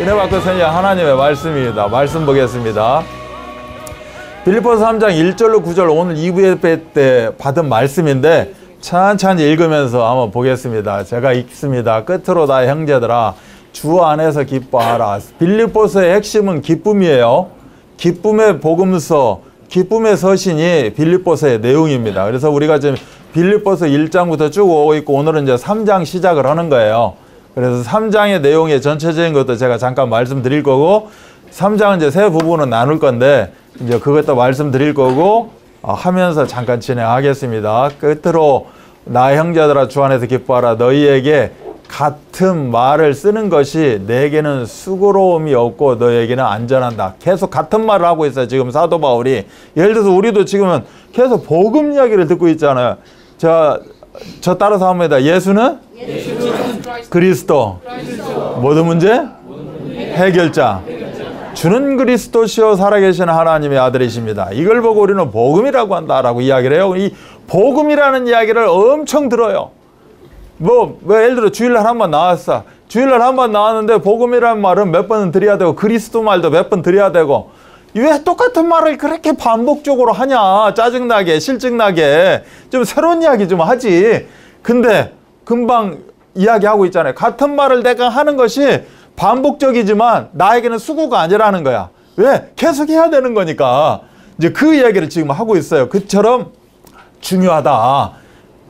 은혜받고 선양 하나님의 말씀입니다. 말씀 보겠습니다. 빌립보서 3장 1절로 9절 오늘 2부 예배 때 받은 말씀인데 천천히 읽으면서 한번 보겠습니다. 제가 읽습니다. 끝으로 다 형제들아 주 안에서 기뻐하라. 빌립보서의 핵심은 기쁨이에요. 기쁨의 복음서, 기쁨의 서신이 빌립보서의 내용입니다. 그래서 우리가 지금 빌립보서 1장부터 쭉 오고 있고 오늘은 이제 3장 시작을 하는 거예요. 그래서 3장의 내용의 전체적인 것도 제가 잠깐 말씀드릴 거고 3장은 이제 세 부분은 나눌 건데 이제 그것도 말씀드릴 거고 하면서 잠깐 진행하겠습니다. 끝으로 나 형제들아 주 안에서 기뻐하라. 너희에게 같은 말을 쓰는 것이 내게는 수고로움이 없고 너희에게는 안전한다. 계속 같은 말을 하고 있어요. 지금 사도 바울이. 예를 들어서 우리도 지금은 계속 복음 이야기를 듣고 있잖아요. 저 따라서 합니다. 예수는 그리스도. 모든 문제 해결자. 주는 그리스도시요 살아계신 하나님의 아들이십니다. 이걸 보고 우리는 복음이라고 한다라고 이야기를 해요. 이 복음이라는 이야기를 엄청 들어요. 뭐 예를 들어 주일날 한 번 나왔어. 주일날 한 번 나왔는데 복음이라는 말은 몇 번은 드려야 되고 그리스도 말도 몇 번 드려야 되고 왜 똑같은 말을 그렇게 반복적으로 하냐. 짜증나게 실증나게 좀 새로운 이야기 좀 하지. 근데 금방 이야기하고 있잖아요. 같은 말을 내가 하는 것이 반복적이지만 나에게는 수고가 아니라는 거야. 왜? 계속 해야 되는 거니까. 이제 그 이야기를 지금 하고 있어요. 그처럼 중요하다.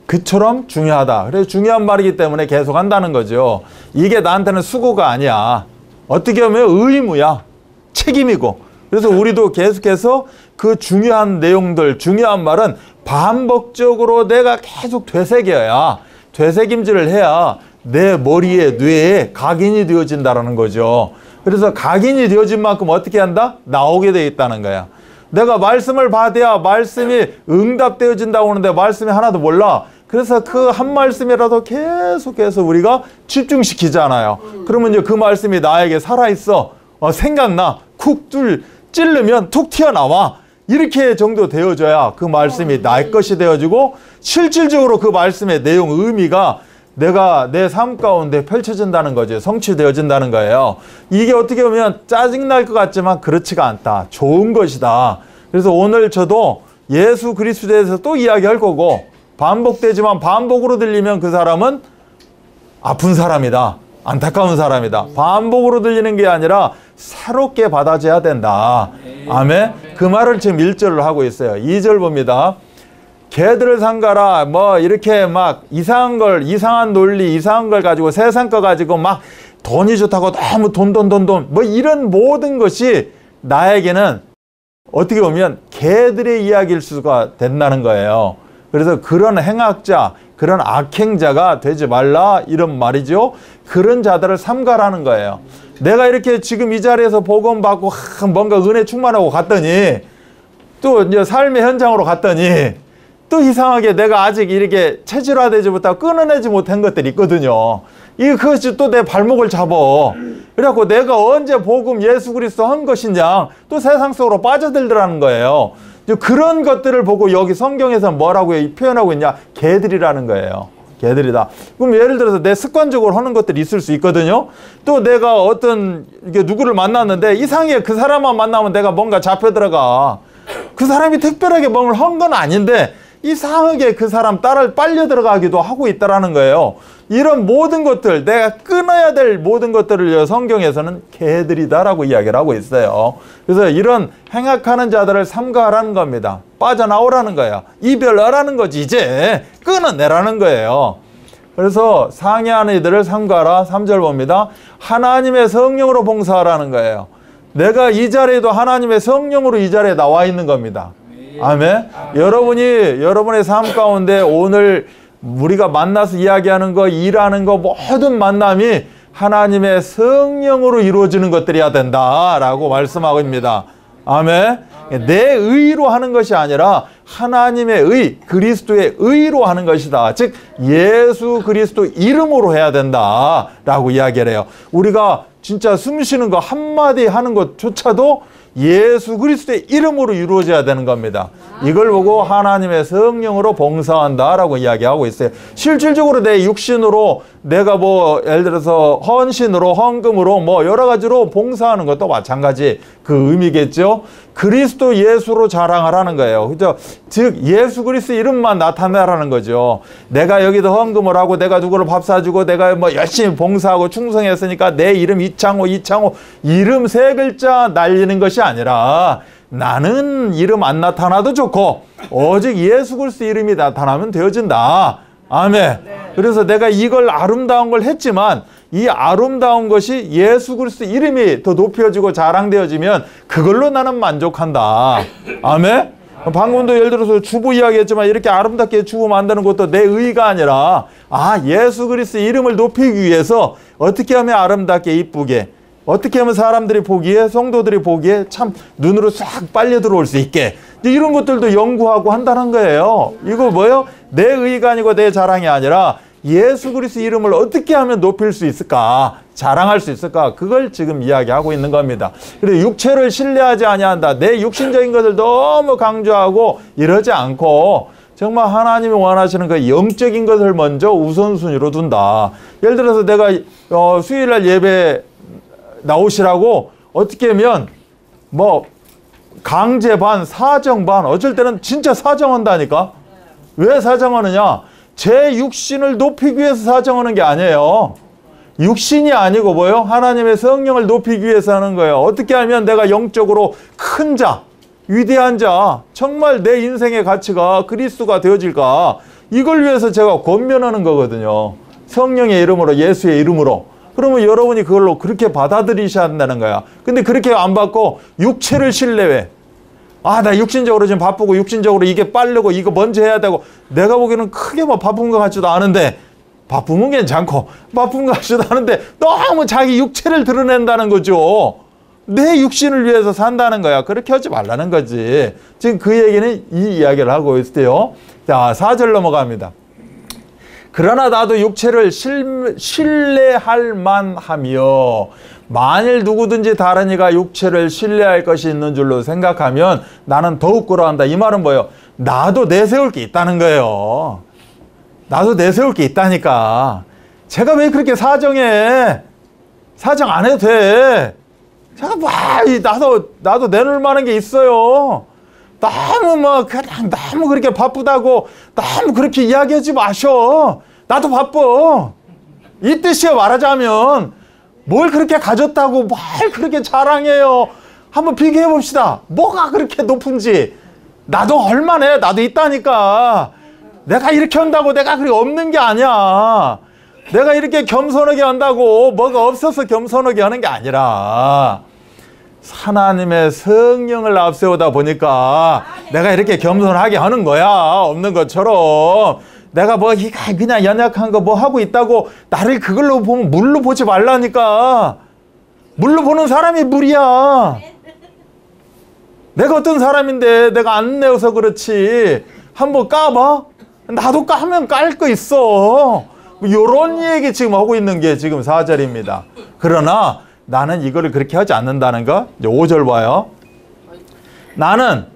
그처럼 중요하다. 그래서 중요한 말이기 때문에 계속 한다는 거죠. 이게 나한테는 수고가 아니야. 어떻게 보면 의무야. 책임이고. 그래서 우리도 계속해서 그 중요한 내용들, 중요한 말은 반복적으로 내가 계속 되새겨야, 되새김질을 해야 내 머리에, 뇌에 각인이 되어진다는 거죠. 그래서 각인이 되어진 만큼 어떻게 한다? 나오게 되어 있다는 거야. 내가 말씀을 받아야 말씀이 응답되어진다고 하는데 말씀이 하나도 몰라. 그래서 그 한 말씀이라도 계속해서 우리가 집중시키잖아요. 그러면 이제 그 말씀이 나에게 살아있어. 생각나. 쿡 찌르면 툭 튀어나와. 이렇게 정도 되어져야 그 말씀이 나의 것이 되어지고 실질적으로 그 말씀의 내용, 의미가 내가 내 삶 가운데 펼쳐진다는 거죠. 성취되어진다는 거예요. 이게 어떻게 보면 짜증날 것 같지만 그렇지가 않다. 좋은 것이다. 그래서 오늘 저도 예수 그리스도에 대해서 또 이야기할 거고 반복되지만 반복으로 들리면 그 사람은 아픈 사람이다. 안타까운 사람이다. 반복으로 들리는 게 아니라 새롭게 받아줘야 된다. 아멘. 그 말을 지금 1절로 하고 있어요. 2절 봅니다. 개들을 삼가라. 뭐 이렇게 막 이상한 논리, 이상한 걸 가지고 세상 거 가지고 막 돈이 좋다고 너무 돈 뭐 이런 모든 것이 나에게는 어떻게 보면 개들의 이야기일 수가 된다는 거예요. 그래서 그런 행악자, 그런 악행자가 되지 말라 이런 말이죠. 그런 자들을 삼가라는 거예요. 내가 이렇게 지금 이 자리에서 복음 받고 뭔가 은혜 충만하고 갔더니 또 이제 삶의 현장으로 갔더니 또 이상하게 내가 아직 이렇게 체질화되지 못하고 끊어내지 못한 것들이 있거든요. 그것이 또 내 발목을 잡어. 그래갖고 내가 언제 복음 예수 그리스도 한 것이냐 또 세상 속으로 빠져들더라는 거예요. 그런 것들을 보고 여기 성경에서 뭐라고 표현하고 있냐? 개들이라는 거예요. 개들이다. 그럼 예를 들어서 내 습관적으로 하는 것들이 있을 수 있거든요. 또 내가 어떤 누구를 만났는데 이상하게 그 사람만 만나면 내가 뭔가 잡혀 들어가. 그 사람이 특별하게 뭔가를 한 건 아닌데 이상하게 그 사람 따라 빨려 들어가기도 하고 있다라는 거예요. 이런 모든 것들, 내가 끊어야 될 모든 것들을 성경에서는 개들이다라고 이야기를 하고 있어요. 그래서 이런 행악하는 자들을 삼가하라는 겁니다. 빠져나오라는 거예요. 이별하라는 거지. 이제 끊어내라는 거예요. 그래서 상해하는 이들을 삼가하라. 3절 봅니다. 하나님의 성령으로 봉사하라는 거예요. 내가 이 자리에도 하나님의 성령으로 이 자리에 나와 있는 겁니다. 아멘. 여러분이 여러분의 삶 가운데 오늘 우리가 만나서 이야기하는 거, 일하는 거 모든 만남이 하나님의 성령으로 이루어지는 것들이어야 된다라고 말씀하고 있습니다. 아멘. 내 의로 하는 것이 아니라 하나님의 의, 그리스도의 의로 하는 것이다. 즉 예수 그리스도 이름으로 해야 된다라고 이야기를 해요. 우리가 진짜 숨 쉬는 거 한마디 하는 것조차도 예수 그리스도의 이름으로 이루어져야 되는 겁니다. 이걸 보고 하나님의 성령으로 봉사한다라고 이야기하고 있어요. 실질적으로 내 육신으로 내가 뭐 예를 들어서 헌신으로 헌금으로 뭐 여러 가지로 봉사하는 것도 마찬가지 그 의미겠죠. 그리스도 예수로 자랑하라는 거예요. 그죠? 즉 예수 그리스도 이름만 나타내라는 거죠. 내가 여기도 헌금을 하고 내가 누구를 밥 사주고 내가 뭐 열심히 봉사하고 충성했으니까 내 이름 이창호 이름 3글자 날리는 것이 아니라 나는 이름 안 나타나도 좋고 오직 예수 그리스도 이름이 나타나면 되어진다. 아멘. 그래서 내가 이걸 아름다운 걸 했지만 이 아름다운 것이 예수 그리스도 이름이 더 높여지고 자랑되어지면 그걸로 나는 만족한다. 아멘. 방금도 예를 들어서 주부 이야기했지만 이렇게 아름답게 주부 만드는 것도 내 의가 아니라 예수 그리스도 이름을 높이기 위해서 어떻게 하면 아름답게 이쁘게 어떻게 하면 사람들이 보기에 성도들이 보기에 참 눈으로 싹 빨려 들어올 수 있게 이런 것들도 연구하고 한다는 거예요. 이거 뭐예요? 내 의가 아니고 내 자랑이 아니라 예수 그리스도 이름을 어떻게 하면 높일 수 있을까? 자랑할 수 있을까? 그걸 지금 이야기하고 있는 겁니다. 그리고 육체를 신뢰하지 아니한다. 내 육신적인 것을 너무 강조하고 이러지 않고 정말 하나님이 원하시는 그 영적인 것을 먼저 우선순위로 둔다. 예를 들어서 내가 수요일날 예배 나오시라고 어떻게 하면 뭐 강제 반, 사정 반, 어쩔 때는 진짜 사정한다니까. 왜 사정하느냐? 제 육신을 높이기 위해서 사정하는 게 아니에요. 육신이 아니고 뭐요? 하나님의 성령을 높이기 위해서 하는 거예요. 어떻게 하면 내가 영적으로 큰 자, 위대한 자, 정말 내 인생의 가치가 그리스도가 되어질까? 이걸 위해서 제가 권면하는 거거든요. 성령의 이름으로, 예수의 이름으로. 그러면 여러분이 그걸로 그렇게 받아들이셔야 한다는 거야. 근데 그렇게 안 받고 육체를 신뢰해. 나 육신적으로 지금 바쁘고 육신적으로 이게 빠르고 이거 먼저 해야 되고 내가 보기에는 크게 뭐 바쁜 것 같지도 않은데 바쁘면 괜찮고 바쁜 것 같지도 않은데 너무 자기 육체를 드러낸다는 거죠. 내 육신을 위해서 산다는 거야. 그렇게 하지 말라는 거지. 지금 그 얘기는 이 이야기를 하고 있어요. 자, 4절 넘어갑니다. 그러나 나도 육체를 신뢰할 만하며 만일 누구든지 다른 이가 육체를 신뢰할 것이 있는 줄로 생각하면 나는 더욱 그러한다. 이 말은 뭐예요? 나도 내세울 게 있다는 거예요. 나도 내세울 게 있다니까. 제가 왜 그렇게 사정해? 사정 안 해도 돼. 제가 나도 내놓을 만한 게 있어요. 너무 그렇게 바쁘다고 너무 그렇게 이야기하지 마셔. 나도 바빠. 이 뜻이에요. 말하자면 뭘 그렇게 가졌다고 뭘 그렇게 자랑해요. 한번 비교해 봅시다. 뭐가 그렇게 높은지. 나도 얼마나 나도 있다니까. 내가 이렇게 한다고 내가 그렇게 없는 게 아니야. 내가 이렇게 겸손하게 한다고 뭐가 없어서 겸손하게 하는 게 아니라 하나님의 성령을 앞세우다 보니까 내가 이렇게 겸손하게 하는 거야. 없는 것처럼. 내가 뭐 그냥 연약한 거 뭐 하고 있다고 나를 그걸로 보면 물로 보지 말라니까. 물로 보는 사람이 물이야. 내가 어떤 사람인데 내가 안 내어서 그렇지. 한번 까봐. 나도 까면 깔 거 있어. 요런 얘기 지금 하고 있는 게 지금 4절입니다. 그러나 나는 이거를 그렇게 하지 않는다는 거. 이제 5절 봐요. 나는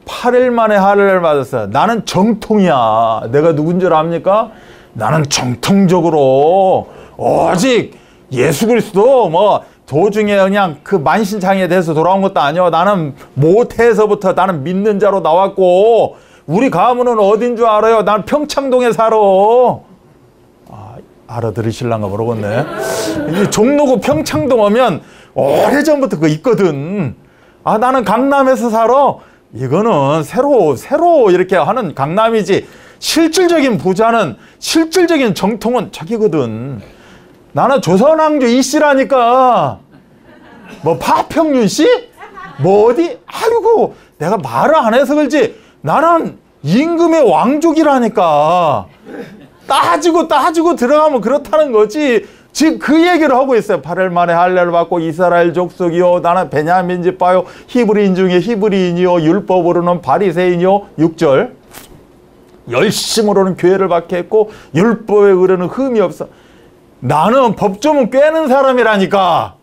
8일 만에 할례를 받았어요. 나는 정통이야. 내가 누군 줄 압니까? 나는 정통적으로 오직 예수 그리스도 뭐 도중에 그냥 그 만신창이에 대해서 돌아온 것도 아니야. 나는 모태에서부터 나는 믿는 자로 나왔고 우리 가문은 어딘 줄 알아요? 난 평창동에 살아. 알아들으실란가 모르겠네. 이 종로구 평창동 오면 오래전부터 그거 있거든. 나는 강남에서 살아. 이거는 새로 이렇게 하는 강남이지. 실질적인 부자는 실질적인 정통은 저기거든. 나는 조선왕조 이씨라니까. 뭐 파평윤 씨? 뭐 어디? 아이고 내가 말을 안 해서 그렇지. 나는 임금의 왕족이라니까. 따지고 들어가면 그렇다는 거지. 지금 그 얘기를 하고 있어요. 8일 만에 할례를 받고 이스라엘 족속이요. 나는 베냐민 지파요. 히브리인 중에 히브리인이요. 율법으로는 바리새인이요. 6절. 열심으로는 교회를 박해했고 율법에 의뢰는 흠이 없어. 나는 법조문 꿰는 사람이라니까.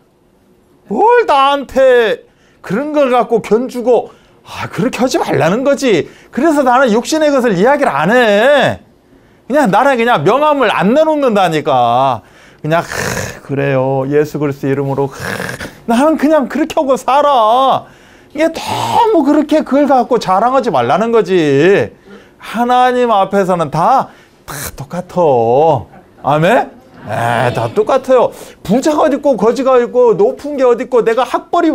뭘 나한테 그런 걸 갖고 견주고 그렇게 하지 말라는 거지. 그래서 나는 육신의 것을 이야기를 안 해. 그냥 나는 그냥 명함을 안 내놓는다니까. 그냥 그래요. 예수 그리스도 이름으로 나는 그냥 그렇게 하고 살아. 이게 너무 그렇게 그걸 갖고 자랑하지 말라는 거지. 하나님 앞에서는 다 똑같아. 아멘? 다 똑같아요. 부자가 어디 있고 거지가 어디 있고 높은 게 어디 있고 내가 학벌이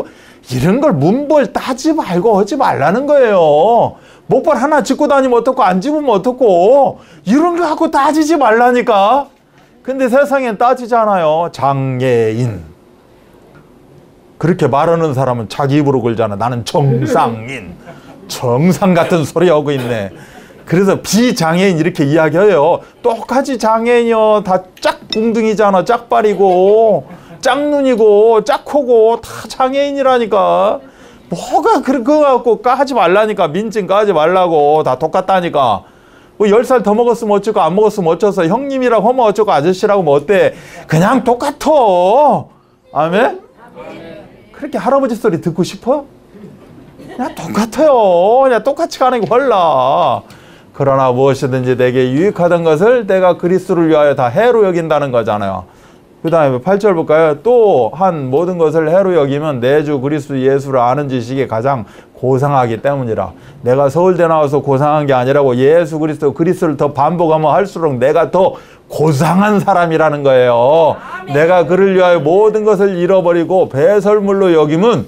이런 걸 문벌 따지 말고 하지 말라는 거예요. 목벌 하나 짚고 다니면 어떻고 안 짚으면 어떻고 이런 거 갖고 따지지 말라니까. 근데 세상엔 따지잖아요. 장애인. 그렇게 말하는 사람은 자기 입으로 걸잖아. 나는 정상인. 정상 같은 소리 하고 있네. 그래서 비장애인 이렇게 이야기해요. 똑같이 장애인이요. 다 짝꿍둥이잖아. 짝발이고 짝눈이고 짝코고 다 장애인이라니까. 뭐가 그거 갖고 까지 말라니까. 민증 까지 말라고. 다 똑같다니까. 뭐 10살 더 먹었으면 어쩌고 안 먹었으면 어쩌서 형님이라고 하면 어쩌고 아저씨라고 뭐 어때. 그냥 똑같아. 아멘? 그렇게 할아버지 소리 듣고 싶어? 그냥 똑같아요. 그냥 똑같이 가는 게 헐라. 그러나 무엇이든지 내게 유익하던 것을 내가 그리스도를 위하여 다 해로 여긴다는 거잖아요. 그 다음에 8절 볼까요? 또 한 모든 것을 해로 여기면 내 주 그리스도 예수를 아는 지식이 가장 고상하기 때문이라. 내가 서울대 나와서 고상한 게 아니라고 예수 그리스도를 더 반복하면 할수록 내가 더 고상한 사람이라는 거예요. 아멘. 내가 그를 위하여 모든 것을 잃어버리고 배설물로 여기면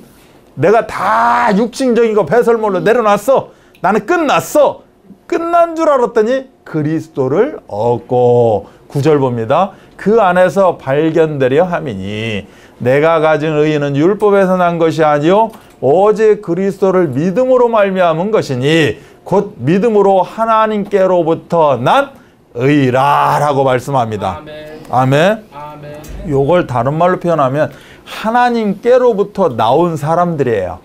내가 다 육신적인 거 배설물로 내려놨어. 나는 끝났어. 끝난 줄 알았더니 그리스도를 얻고 9절 봅니다. 그 안에서 발견되려 함이니 내가 가진 의의는 율법에서 난 것이 아니요 오직 그리스도를 믿음으로 말미암은 것이니 곧 믿음으로 하나님께로부터 난 의라 라고 말씀합니다. 아멘. 아멘. 아멘. 요걸 다른 말로 표현하면 하나님께로부터 나온 사람들이에요.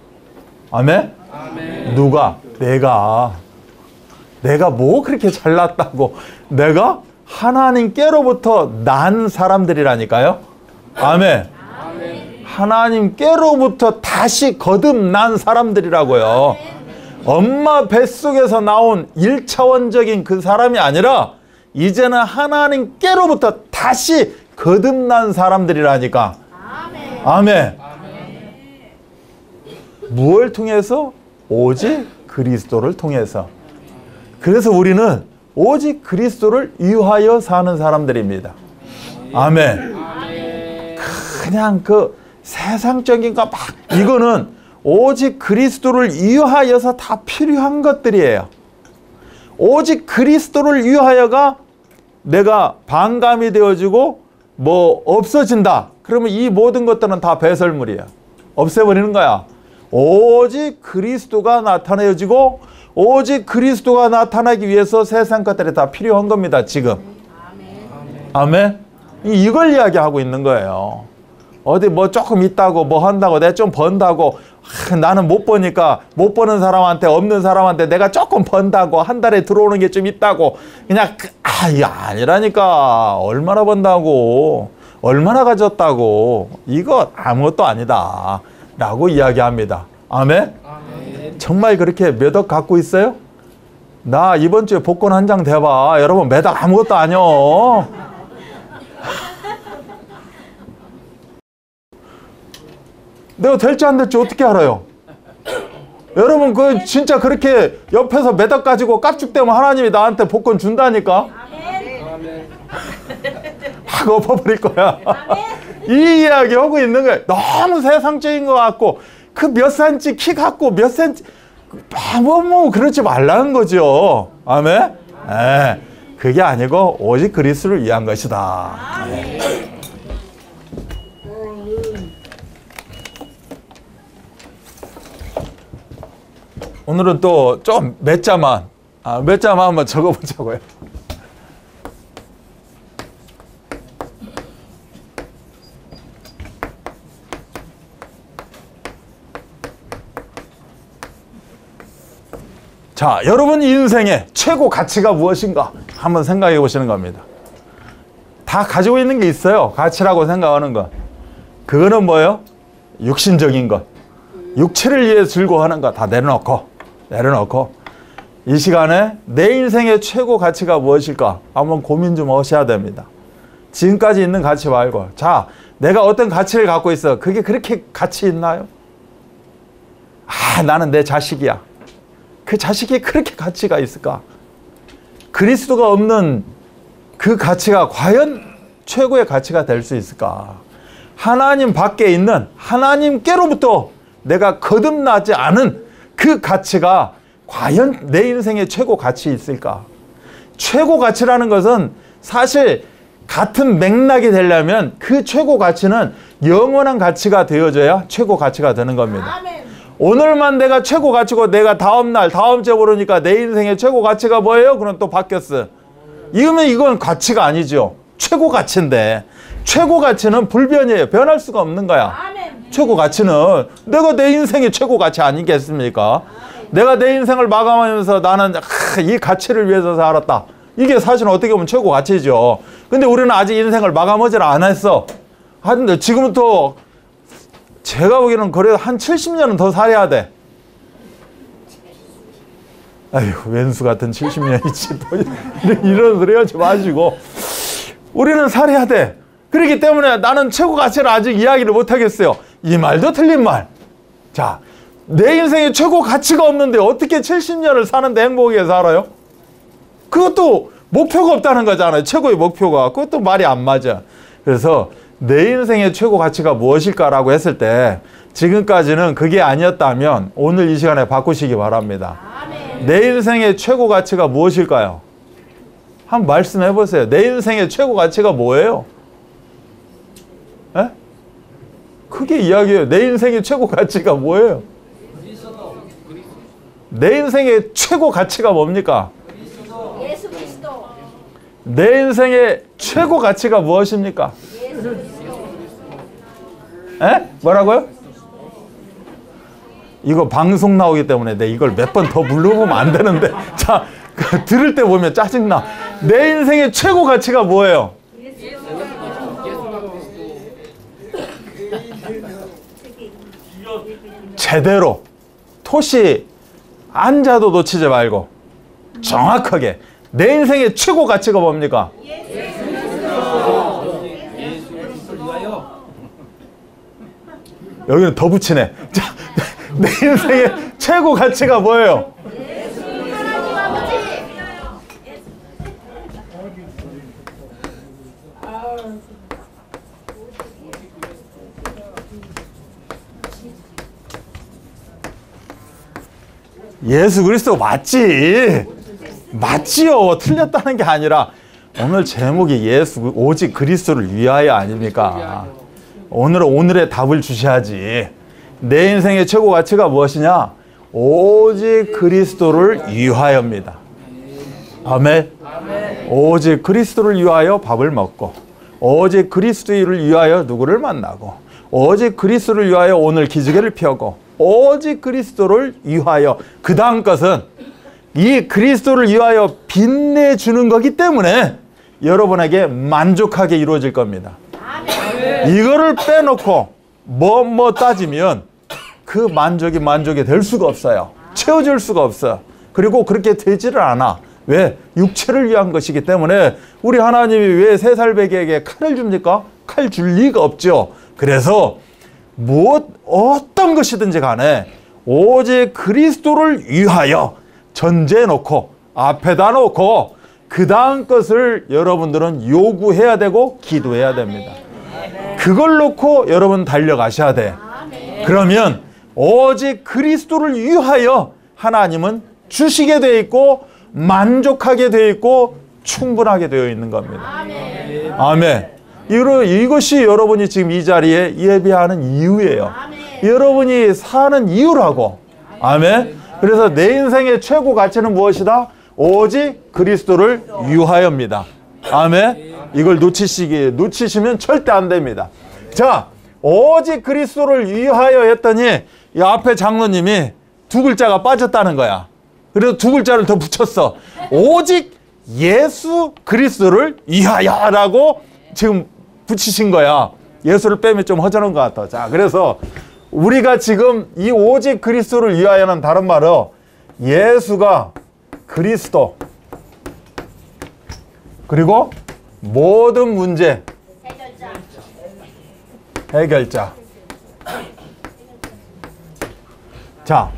아멘. 아멘. 누가? 내가 뭐 그렇게 잘났다고. 내가 하나님께로부터 난 사람들이라니까요. 아멘. 아멘. 하나님께로부터 다시 거듭난 사람들이라고요. 엄마 뱃속에서 나온 1차원적인 그 사람이 아니라 이제는 하나님께로부터 다시 거듭난 사람들이라니까. 아멘. 아멘. 무엇을 통해서? 오직 그리스도를 통해서. 그래서 우리는 오직 그리스도를 위하여 사는 사람들입니다. 아멘. 그냥 그 세상적인 거 막 이거는 오직 그리스도를 위하여서 다 필요한 것들이에요. 오직 그리스도를 위하여가 내가 반감이 되어지고 뭐 없어진다. 그러면 이 모든 것들은 다 배설물이야. 없애버리는 거야. 오직 그리스도가 나타내어지고 오직 그리스도가 나타나기 위해서 세상 것들이 다 필요한 겁니다. 지금. 아멘. 이걸 이야기하고 있는 거예요. 어디 뭐 조금 있다고 뭐 한다고 내가 좀 번다고 나는 못 버니까 못 버는 사람한테 없는 사람한테 내가 조금 번다고 한 달에 들어오는 게 좀 있다고 그냥 이게 아니라니까. 얼마나 번다고 얼마나 가졌다고 이거 아무것도 아니다 라고 이야기합니다. 아멘. 정말 그렇게 몇 억 갖고 있어요? 나 이번 주에 복권 한 장 대봐. 여러분 몇 억 아무것도 아니요. 내가 될지 안 될지 어떻게 알아요? 여러분 그 진짜 그렇게 옆에서 몇 억 가지고 깝죽대면 하나님이 나한테 복권 준다니까. 확 엎어버릴 거야. 이 이야기 하고 있는 거예요. 너무 세상적인 것 같고 그 몇 센치 키 갖고 몇 센치 뭐 그러지 말라는 거죠. 아멘. 네. 그게 아니고 오직 그리스도를 위한 것이다. 네. 오늘은 또 좀 몇 자만 한번 적어보자고요. 자, 여러분 인생의 최고 가치가 무엇인가 한번 생각해 보시는 겁니다. 다 가지고 있는 게 있어요. 가치라고 생각하는 것. 그거는 뭐예요? 육신적인 것. 육체를 위해 즐거워하는 거 다 내려놓고 이 시간에 내 인생의 최고 가치가 무엇일까? 한번 고민 좀 하셔야 됩니다. 지금까지 있는 가치 말고. 자, 내가 어떤 가치를 갖고 있어. 그게 그렇게 가치 있나요? 아, 나는 내 자식이야. 그 자식이 그렇게 가치가 있을까? 그리스도가 없는 그 가치가 과연 최고의 가치가 될 수 있을까? 하나님 밖에 있는 하나님께로부터 내가 거듭나지 않은 그 가치가 과연 내 인생의 최고 가치 있을까? 최고 가치라는 것은 사실 같은 맥락이 되려면 그 최고 가치는 영원한 가치가 되어져야 최고 가치가 되는 겁니다. 오늘만 내가 최고 가치고 내가 다음날, 다음 주에 모르니까 내 인생의 최고 가치가 뭐예요? 그럼 또 바뀌었어. 이건 가치가 아니죠. 최고 가치인데 최고 가치는 불변이에요. 변할 수가 없는 거야. 최고 가치는 내가 내 인생의 최고 가치 아니겠습니까? 내가 내 인생을 마감하면서 나는 이 가치를 위해서 살았다. 이게 사실은 어떻게 보면 최고 가치죠. 근데 우리는 아직 인생을 마감하지 않았어. 하는데 지금부터 제가 보기에는 그래도 한 70년은 더 살아야 돼. 아이고, 왼수 같은 70년이지. 이런 소리 하지 마시고. 우리는 살아야 돼. 그렇기 때문에 나는 최고 가치를 아직 이야기를 못 하겠어요. 이 말도 틀린 말. 자, 내 인생에 최고 가치가 없는데 어떻게 70년을 사는데 행복하게 살아요? 그것도 목표가 없다는 거잖아요. 최고의 목표가. 그것도 말이 안 맞아. 그래서 내 인생의 최고 가치가 무엇일까라고 했을 때 지금까지는 그게 아니었다면 오늘 이 시간에 바꾸시기 바랍니다. 내 인생의 최고 가치가 무엇일까요? 한번 말씀해 보세요. 내 인생의 최고 가치가 뭐예요? 에? 크게 이야기해요. 내 인생의 최고 가치가 뭐예요? 내 인생의 최고 가치가 뭡니까? 예수 그리스도. 내 인생의 최고 가치가 무엇입니까? 예수 그리스도. 에? 뭐라고요? 이거 방송 나오기 때문에 내 이걸 몇 번 더 물어보면 안 되는데. 자, 들을 때 보면 짜증나. 내 인생의 최고 가치가 뭐예요? 제대로 토시 앉아도 놓치지 말고 정확하게 내 인생의 최고 가치가 뭡니까? 여기는 더 붙이네. 자, 내 인생의 최고 가치가 뭐예요? 예수 그리스도 맞지. 맞지요. 틀렸다는 게 아니라 오늘 제목이 예수 오직 그리스도를 위하여 아닙니까? 오늘은 오늘의 답을 주셔야지. 내 인생의 최고 가치가 무엇이냐? 오직 그리스도를 위하여입니다. 아멘. 오직 그리스도를 위하여 밥을 먹고 오직 그리스도를 위하여 누구를 만나고 오직 그리스도를 위하여 오늘 기지개를 펴고 오직 그리스도를 위하여 그 다음 것은 이 그리스도를 위하여 빛내주는 거기 때문에 여러분에게 만족하게 이루어질 겁니다. 이거를 빼놓고 뭐 따지면 그 만족이 될 수가 없어요. 채워질 수가 없어. 그리고 그렇게 되지를 않아. 왜? 육체를 위한 것이기 때문에 우리 하나님이 왜 세 살배기에게 칼을 줍니까? 칼 줄 리가 없죠. 그래서 어떤 것이든지 간에 오직 그리스도를 위하여 전제해 놓고 앞에다 놓고 그 다음 것을 여러분들은 요구해야 되고 기도해야 됩니다. 그걸 놓고 여러분 달려가셔야 돼. 그러면 오직 그리스도를 위하여 하나님은 주시게 되어 있고 만족하게 되어 있고 충분하게 되어 있는 겁니다. 아멘. 이것이 여러분이 지금 이 자리에 예배하는 이유예요. 여러분이 사는 이유라고. 아멘. 그래서 내 인생의 최고 가치는 무엇이다? 오직 그리스도를 위하여입니다. 아멘. 이걸 놓치시면 절대 안 됩니다. 자, 오직 그리스도를 위하여 했더니 이 앞에 장로님이 두 글자가 빠졌다는 거야. 그래서 두 글자를 더 붙였어. 오직 예수 그리스도를 위하여라고 지금 붙이신 거야. 예수를 빼면 좀 허전한 것 같아. 자, 그래서 우리가 지금 이 오직 그리스도를 위하여는 다른 말로 예수가 그리스도. 그리고 모든 문제 해결자. 해결자. 자,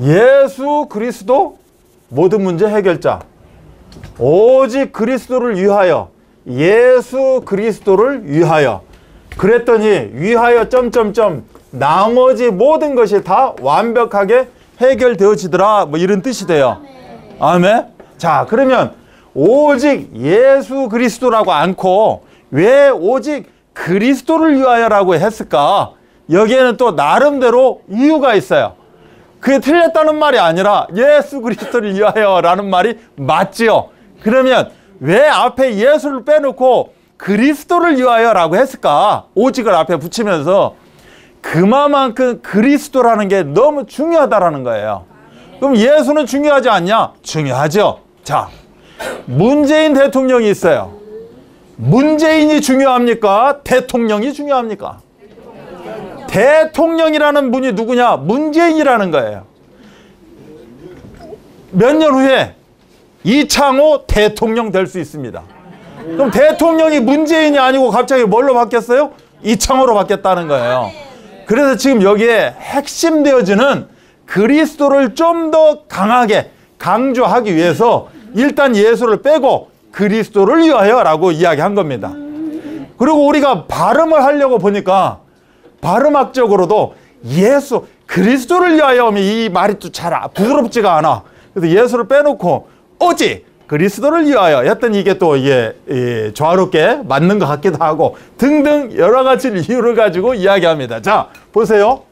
예수 그리스도 모든 문제 해결자. 오직 그리스도를 위하여, 예수 그리스도를 위하여. 그랬더니 위하여 점점점 나머지 모든 것이 다 완벽하게 해결되어지더라. 뭐 이런 뜻이 돼요. 아멘. 자, 그러면 오직 예수 그리스도라고 않고 왜 오직 그리스도를 위하여라고 했을까? 여기에는 또 나름대로 이유가 있어요. 그게 틀렸다는 말이 아니라 예수 그리스도를 위하여라는 말이 맞지요. 그러면 왜 앞에 예수를 빼놓고 그리스도를 위하여라고 했을까? 오직을 앞에 붙이면서 그만큼 그리스도라는 게 너무 중요하다라는 거예요. 그럼 예수는 중요하지 않냐? 중요하죠. 자, 문재인 대통령이 있어요. 문재인이 중요합니까? 대통령이 중요합니까? 대통령이라는 분이 누구냐? 문재인이라는 거예요. 몇 년 후에 이창호 대통령 될 수 있습니다. 그럼 대통령이 문재인이 아니고 갑자기 뭘로 바뀌었어요? 이창호로 바뀌었다는 거예요. 그래서 지금 여기에 핵심되어지는 그리스도를 좀 더 강하게 강조하기 위해서 일단 예수를 빼고 그리스도를 위하여라고 이야기한 겁니다. 그리고 우리가 발음을 하려고 보니까 발음학적으로도 예수, 그리스도를 위하여 하면 이 말이 또 잘 부드럽지가 않아. 그래서 예수를 빼놓고 오직 그리스도를 위하여 했더니 이게 또 조화롭게 맞는 것 같기도 하고 등등 여러 가지 이유를 가지고 이야기합니다. 자, 보세요.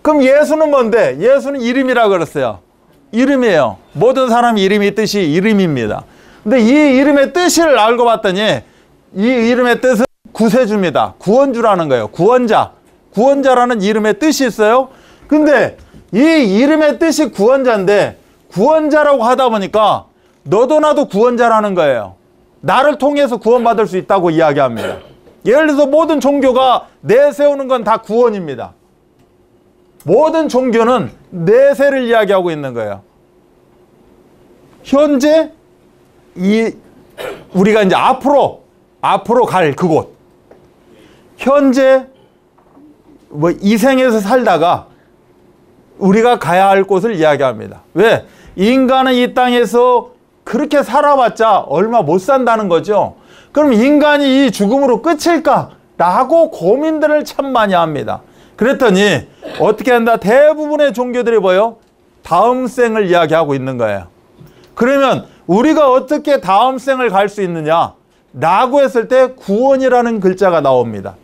그럼 예수는 뭔데? 예수는 이름이라고 그랬어요. 이름이에요. 모든 사람 이름이 뜻이 이름입니다. 근데 이 이름의 뜻을 알고 봤더니 이 이름의 뜻은 구세주입니다. 구원주라는 거예요. 구원자. 구원자라는 이름의 뜻이 있어요. 근데 이 이름의 뜻이 구원자인데 구원자라고 하다 보니까 너도 나도 구원자라는 거예요. 나를 통해서 구원받을 수 있다고 이야기합니다. 예를 들어서 모든 종교가 내세우는 건 다 구원입니다. 모든 종교는 내세를 이야기하고 있는 거예요. 현재 우리가 이제 앞으로 갈 그곳. 현재 이 생에서 살다가 우리가 가야 할 곳을 이야기합니다. 왜? 인간은 이 땅에서 그렇게 살아봤자 얼마 못 산다는 거죠. 그럼 인간이 이 죽음으로 끝일까? 라고 고민들을 참 많이 합니다. 그랬더니 어떻게 한다? 대부분의 종교들이 뭐예요? 다음 생을 이야기하고 있는 거예요. 그러면 우리가 어떻게 다음 생을 갈 수 있느냐? 라고 했을 때 구원이라는 글자가 나옵니다.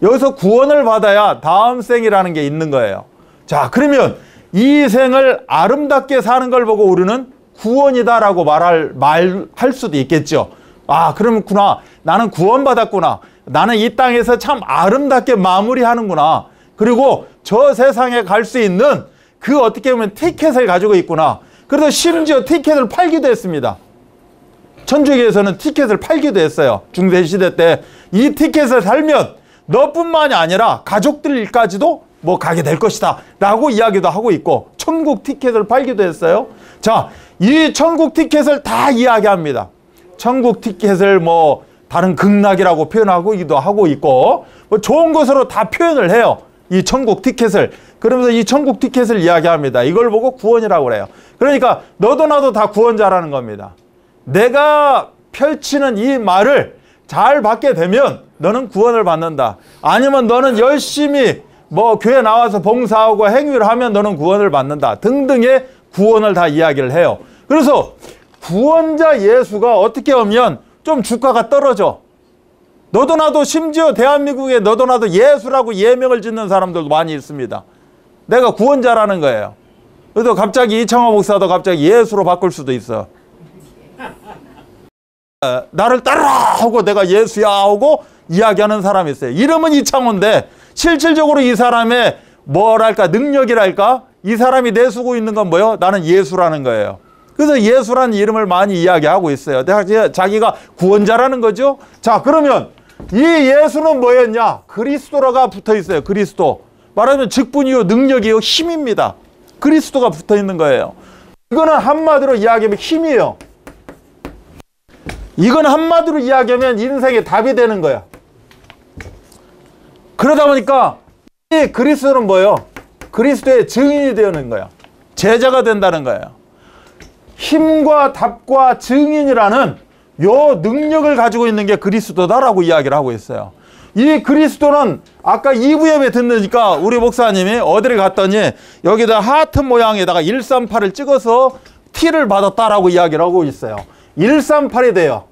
여기서 구원을 받아야 다음 생이라는 게 있는 거예요. 자, 그러면 이 생을 아름답게 사는 걸 보고 우리는 구원이다라고 말할 수도 있겠죠. 아, 그렇구나. 나는 구원받았구나. 나는 이 땅에서 참 아름답게 마무리하는구나. 그리고 저 세상에 갈 수 있는 그 어떻게 보면 티켓을 가지고 있구나. 그래서 심지어 티켓을 팔기도 했습니다. 천주교에서는 티켓을 팔기도 했어요. 중세시대 때 이 티켓을 살면 너뿐만이 아니라 가족들까지도 뭐 가게 될 것이다 라고 이야기도 하고 있고 천국 티켓을 팔기도 했어요. 자, 이 천국 티켓을 다 이야기합니다. 천국 티켓을 뭐 다른 극락이라고 표현하기도 하고 있고 뭐 좋은 것으로 다 표현을 해요. 이 천국 티켓을. 그러면서 이 천국 티켓을 이야기합니다. 이걸 보고 구원이라고 그래요. 그러니까 너도 나도 다 구원자라는 겁니다. 내가 펼치는 이 말을 잘 받게 되면 너는 구원을 받는다. 아니면 너는 열심히 뭐 교회 나와서 봉사하고 행위를 하면 너는 구원을 받는다. 등등의 구원을 다 이야기를 해요. 그래서 구원자 예수가 어떻게 하면 좀 주가가 떨어져. 너도 나도 심지어 대한민국에 너도 나도 예수라고 예명을 짓는 사람들도 많이 있습니다. 내가 구원자라는 거예요. 그래서 갑자기 이창호 목사도 갑자기 예수로 바꿀 수도 있어. 나를 따르라 하고 내가 예수야 하고 이야기하는 사람이 있어요. 이름은 이창호인데 실질적으로 이 사람의 뭐랄까 능력이랄까 이 사람이 내수고 있는 건 뭐예요? 나는 예수라는 거예요. 그래서 예수라는 이름을 많이 이야기하고 있어요. 자기가 구원자라는 거죠. 자, 그러면 이 예수는 뭐였냐? 그리스도라가 붙어 있어요. 그리스도. 말하면 직분이요 능력이요 힘입니다. 그리스도가 붙어 있는 거예요. 이거는 한마디로 이야기하면 힘이에요. 이건 한마디로 이야기하면 인생의 답이 되는 거야. 그러다 보니까 이 그리스도는 뭐예요? 그리스도의 증인이 되는 거야. 제자가 된다는 거예요. 힘과 답과 증인이라는 요 능력을 가지고 있는 게 그리스도다라고 이야기를 하고 있어요. 이 그리스도는 아까 2부 예배 듣으니까 우리 목사님이 어디를 갔더니 여기다 하트 모양에다가 138을 찍어서 T를 받았다라고 이야기를 하고 있어요. 138이 돼요.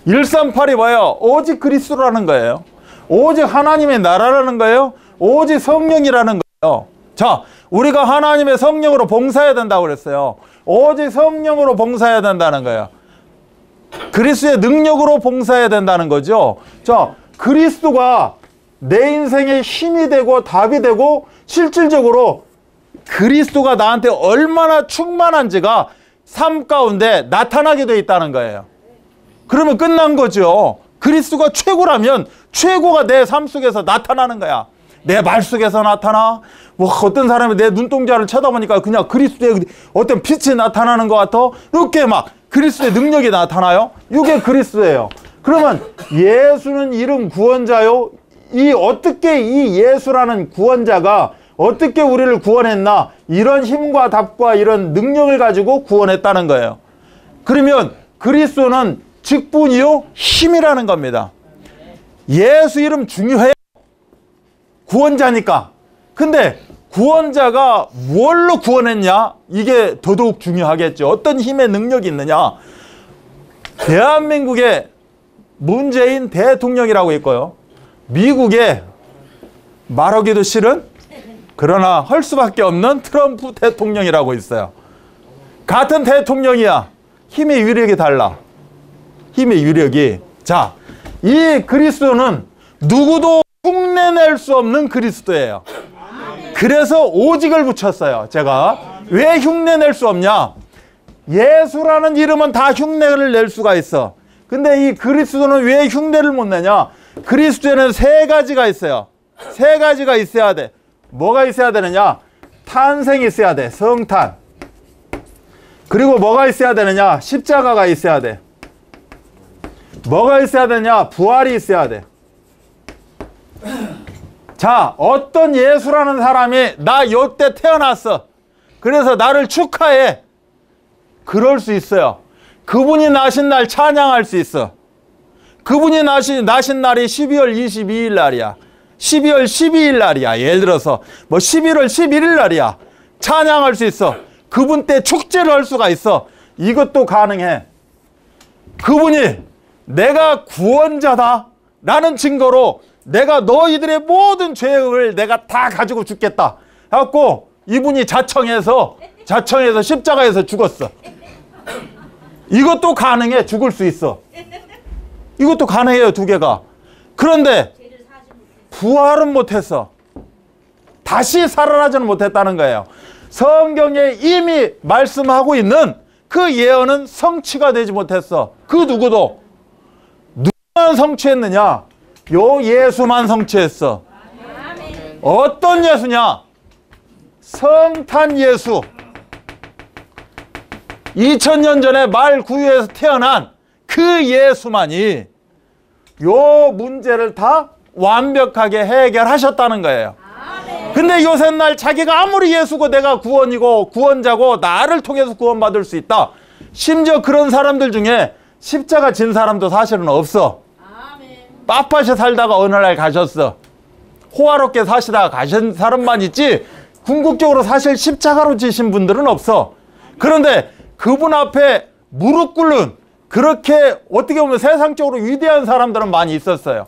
138이 뭐예요? 오직 그리스도라는 거예요. 오직 하나님의 나라라는 거예요. 오직 성령이라는 거예요. 자, 우리가 하나님의 성령으로 봉사해야 된다고 그랬어요. 오직 성령으로 봉사해야 된다는 거예요. 그리스도의 능력으로 봉사해야 된다는 거죠. 자, 그리스도가 내 인생의 힘이 되고 답이 되고 실질적으로 그리스도가 나한테 얼마나 충만한지가 삶 가운데 나타나게 돼 있다는 거예요. 그러면 끝난 거죠. 그리스도가 최고라면 최고가 내 삶 속에서 나타나는 거야. 내 말 속에서 나타나. 뭐 어떤 사람이 내 눈동자를 쳐다보니까 그냥 그리스도의 어떤 빛이 나타나는 것 같아. 이렇게 막 그리스도의 능력이 나타나요. 이게 그리스도예요. 그러면 예수는 이름 구원자요. 어떻게 이 예수라는 구원자가 어떻게 우리를 구원했나? 이런 힘과 답과 이런 능력을 가지고 구원했다는 거예요. 그러면 그리스도는 직분이요 힘이라는 겁니다. 예수 이름 중요해요. 구원자니까. 근데 구원자가 뭘로 구원했냐? 이게 더더욱 중요하겠죠. 어떤 힘의 능력이 있느냐? 대한민국의 문재인 대통령이라고 있고요. 미국의 말하기도 싫은 그러나 할 수밖에 없는 트럼프 대통령이라고 있어요. 같은 대통령이야. 힘의 위력이 달라. 힘의 위력이. 자, 이 그리스도는 누구도 흉내낼 수 없는 그리스도예요. 그래서 오직을 붙였어요. 제가 왜 흉내낼 수 없냐? 예수라는 이름은 다 흉내를 낼 수가 있어. 근데 이 그리스도는 왜 흉내를 못 내냐? 그리스도에는 세 가지가 있어요. 세 가지가 있어야 돼. 뭐가 있어야 되느냐? 탄생이 있어야 돼. 성탄. 그리고 뭐가 있어야 되느냐? 십자가가 있어야 돼. 뭐가 있어야 되냐? 부활이 있어야 돼. 자, 어떤 예수라는 사람이 나 요때 태어났어. 그래서 나를 축하해. 그럴 수 있어요. 그분이 나신 날 찬양할 수 있어. 그분이 나신 날이 12월 22일 날이야. 12월 12일 날이야. 예를 들어서 뭐 11월 11일 날이야. 찬양할 수 있어. 그분 때 축제를 할 수가 있어. 이것도 가능해. 그분이 내가 구원자다 라는 증거로 내가 너희들의 모든 죄악을 내가 다 가지고 죽겠다 해갖고 이분이 자청해서 십자가에서 죽었어. 이것도 가능해. 죽을 수 있어. 이것도 가능해요. 두 개가. 그런데 부활은 못했어. 다시 살아나지는 못했다는 거예요. 성경에 이미 말씀하고 있는 그 예언은 성취가 되지 못했어. 그 누구도. 누구만 성취했느냐? 요 예수만 성취했어. 어떤 예수냐? 성탄 예수. 2000년 전에 말 구유에서 태어난 그 예수만이 요 문제를 다 완벽하게 해결하셨다는 거예요. 근데 요새 날 자기가 아무리 예수고 내가 구원이고 구원자고 나를 통해서 구원받을 수 있다. 심지어 그런 사람들 중에 십자가 진 사람도 사실은 없어. 빳빳이 살다가 어느 날 가셨어. 호화롭게 사시다가 가신 사람만 있지 궁극적으로 사실 십자가로 지신 분들은 없어. 그런데 그분 앞에 무릎 꿇는 그렇게 어떻게 보면 세상적으로 위대한 사람들은 많이 있었어요.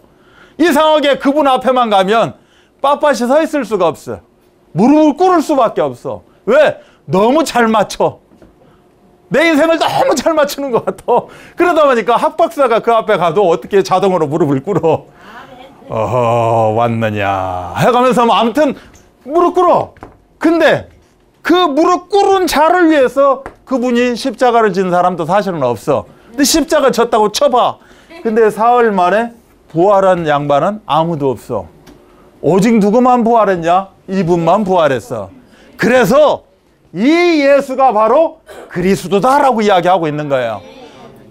이상하게 그분 앞에만 가면 빳빳이 서 있을 수가 없어. 무릎을 꿇을 수밖에 없어. 왜? 너무 잘 맞춰. 내 인생을 너무 잘 맞추는 것 같아. 그러다 보니까 학박사가 그 앞에 가도 어떻게 자동으로 무릎을 꿇어. 어허, 왔느냐 해가면서 뭐 아무튼 무릎 꿇어. 근데 그 무릎 꿇은 자를 위해서 그분이 십자가를 진 사람도 사실은 없어. 근데 십자가 졌다고 쳐봐. 근데 사흘 만에 부활한 양반은 아무도 없어. 오직 누구만 부활했냐? 이분만 부활했어. 그래서 이 예수가 바로 그리스도다라고 이야기하고 있는 거예요.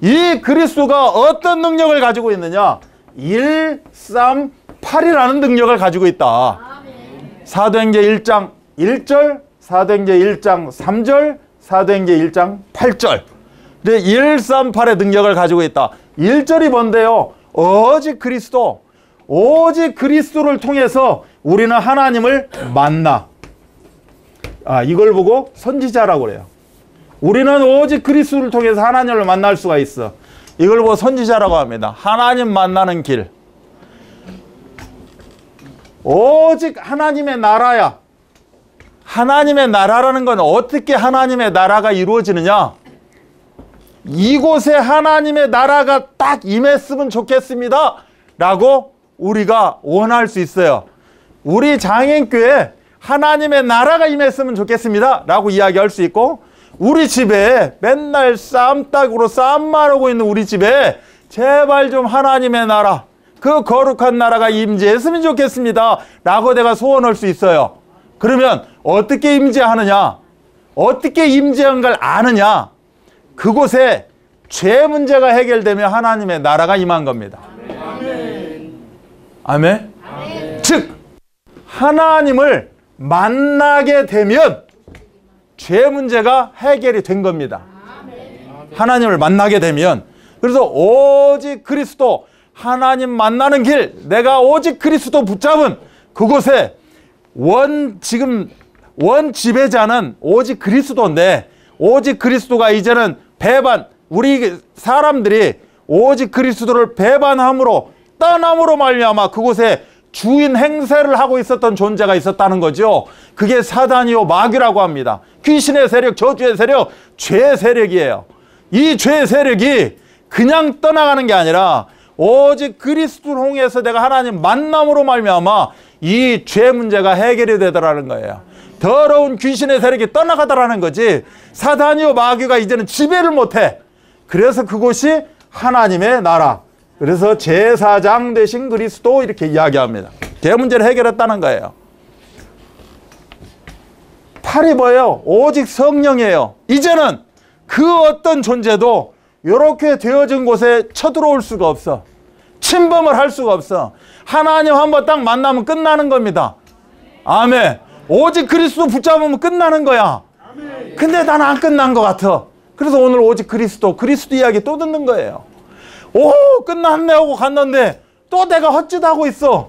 이 그리스도가 어떤 능력을 가지고 있느냐? 138이라는 능력을 가지고 있다. 사도행전 1장 1절, 사도행전 1장 3절, 사도행전 1장 8절. 138의 능력을 가지고 있다. 1절이 뭔데요? 오직 그리스도를 통해서 우리는 하나님을 만나. 이걸 보고 선지자라고 그래요. 우리는 오직 그리스도를 통해서 하나님을 만날 수가 있어. 이걸 보고 선지자라고 합니다. 하나님 만나는 길. 오직 하나님의 나라야. 하나님의 나라라는 건 어떻게 하나님의 나라가 이루어지느냐? 이곳에 하나님의 나라가 딱 임했으면 좋겠습니다 라고 우리가 원할 수 있어요. 우리 장애인교회 하나님의 나라가 임했으면 좋겠습니다 라고 이야기할 수 있고, 우리 집에 맨날 쌈딱으로 쌈말하고 있는 우리 집에 제발 좀 하나님의 나라, 그 거룩한 나라가 임재했으면 좋겠습니다 라고 내가 소원할 수 있어요. 그러면 어떻게 임재하느냐? 어떻게 임재한 걸 아느냐? 그곳에 죄 문제가 해결되면 하나님의 나라가 임한 겁니다. 아멘. 아멘. 아멘. 즉 하나님을 만나게 되면 죄 문제가 해결이 된 겁니다. 하나님을 만나게 되면. 그래서 오직 그리스도, 하나님 만나는 길, 내가 오직 그리스도 붙잡은 그곳에 지금 원 지배자는 오직 그리스도인데, 오직 그리스도가 이제는 우리 사람들이 오직 그리스도를 배반함으로, 떠남으로 말미암아 그곳에 주인 행세를 하고 있었던 존재가 있었다는 거죠. 그게 사단이요 마귀라고 합니다. 귀신의 세력, 저주의 세력, 죄의 세력이에요. 이 죄의 세력이 그냥 떠나가는 게 아니라 오직 그리스도를 통해서 내가 하나님 만남으로 말미암아 이 죄 문제가 해결이 되더라는 거예요. 더러운 귀신의 세력이 떠나가더라는 거지, 사단이요 마귀가 이제는 지배를 못해. 그래서 그곳이 하나님의 나라. 그래서 제사장 되신 그리스도 이렇게 이야기합니다. 죄 문제를 해결했다는 거예요. 8이 뭐예요? 오직 성령이에요. 이제는 그 어떤 존재도 이렇게 되어진 곳에 쳐들어올 수가 없어. 침범을 할 수가 없어. 하나님 한번 딱 만나면 끝나는 겁니다. 아멘. 오직 그리스도 붙잡으면 끝나는 거야. 근데 나는 안 끝난 것 같아. 그래서 오늘 오직 그리스도 이야기 또 듣는 거예요. 끝났네 하고 갔는데 또 내가 헛짓하고 있어.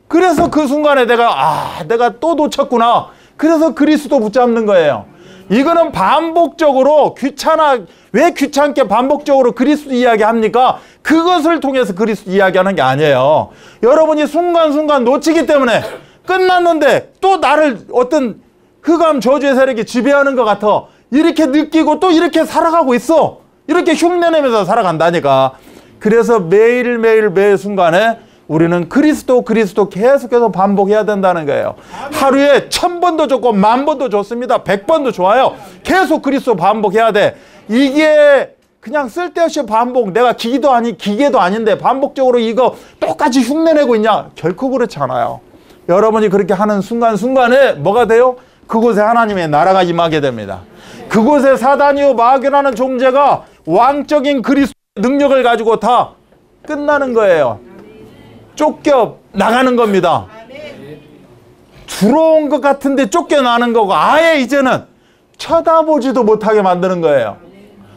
그래서 그 순간에 내가 또 놓쳤구나. 그래서 그리스도 붙잡는 거예요. 이거는 반복적으로 왜 귀찮게 반복적으로 그리스도 이야기합니까? 그것을 통해서 그리스도 이야기하는 게 아니에요. 여러분이 순간순간 놓치기 때문에 끝났는데 또 나를 어떤 흑암 저주의 세력이 지배하는 것 같아. 이렇게 느끼고 또 이렇게 살아가고 있어. 이렇게 흉내내면서 살아간다니까. 그래서 매일매일 매 순간에 우리는 그리스도 계속해서 반복해야 된다는 거예요. 하루에 1000번도 좋고 10,000번도 좋습니다. 100번도 좋아요. 계속 그리스도 반복해야 돼. 이게 그냥 쓸데없이 반복, 내가 기계도 아닌데 반복적으로 이거 똑같이 흉내내고 있냐? 결코 그렇지 않아요. 여러분이 그렇게 하는 순간순간에 뭐가 돼요? 그곳에 하나님의 나라가 임하게 됩니다. 그곳에 사단이요 마귀라는 존재가 왕적인 그리스도의 능력을 가지고 다 끝나는 거예요. 쫓겨 나가는 겁니다. 들어온 것 같은데 쫓겨나는 거고, 아예 이제는 쳐다보지도 못하게 만드는 거예요.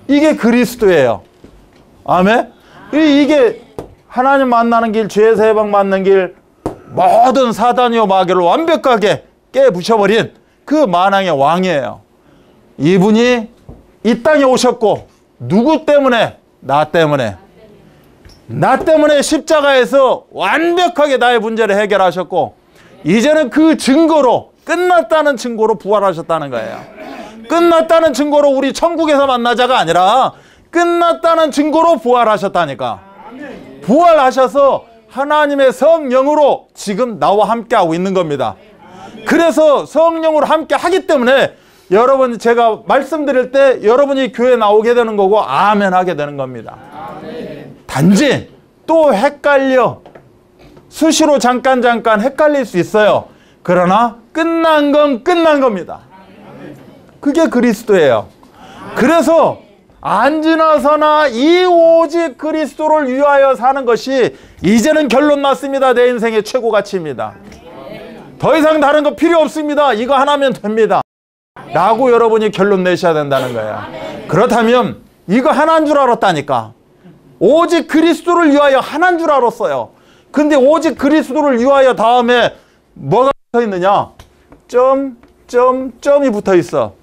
이게 그리스도예요. 아멘. 이게 하나님 만나는 길, 죄에서 해방받는 길, 모든 사단이요 마귀를 완벽하게 깨부셔버린 그 만왕의 왕이에요. 이분이 이 땅에 오셨고, 누구 때문에? 나 때문에 십자가에서 완벽하게 나의 문제를 해결하셨고, 이제는 그 증거로, 끝났다는 증거로 부활하셨다는 거예요. 끝났다는 증거로 우리 천국에서 만나자가 아니라 끝났다는 증거로 부활하셨다니까. 부활하셔서 하나님의 성령으로 지금 나와 함께하고 있는 겁니다. 그래서 성령으로 함께 하기 때문에 여러분, 제가 말씀드릴 때 여러분이 교회 나오게 되는 거고 아멘 하게 되는 겁니다. 단지 또 헷갈려. 수시로 잠깐 헷갈릴 수 있어요. 그러나 끝난 건 끝난 겁니다. 그게 그리스도예요. 그래서 안지나서나 이 오직 그리스도를 위하여 사는 것이 이제는 결론 났습니다. 내 인생의 최고 가치입니다. 더 이상 다른 거 필요 없습니다. 이거 하나면 됩니다. 라고 여러분이 결론 내셔야 된다는 거예요. 그렇다면 이거 하나인 줄 알았다니까. 오직 그리스도를 위하여 하나인 줄 알았어요. 근데 오직 그리스도를 위하여 다음에 뭐가 붙어 있느냐? 점이 붙어 있어.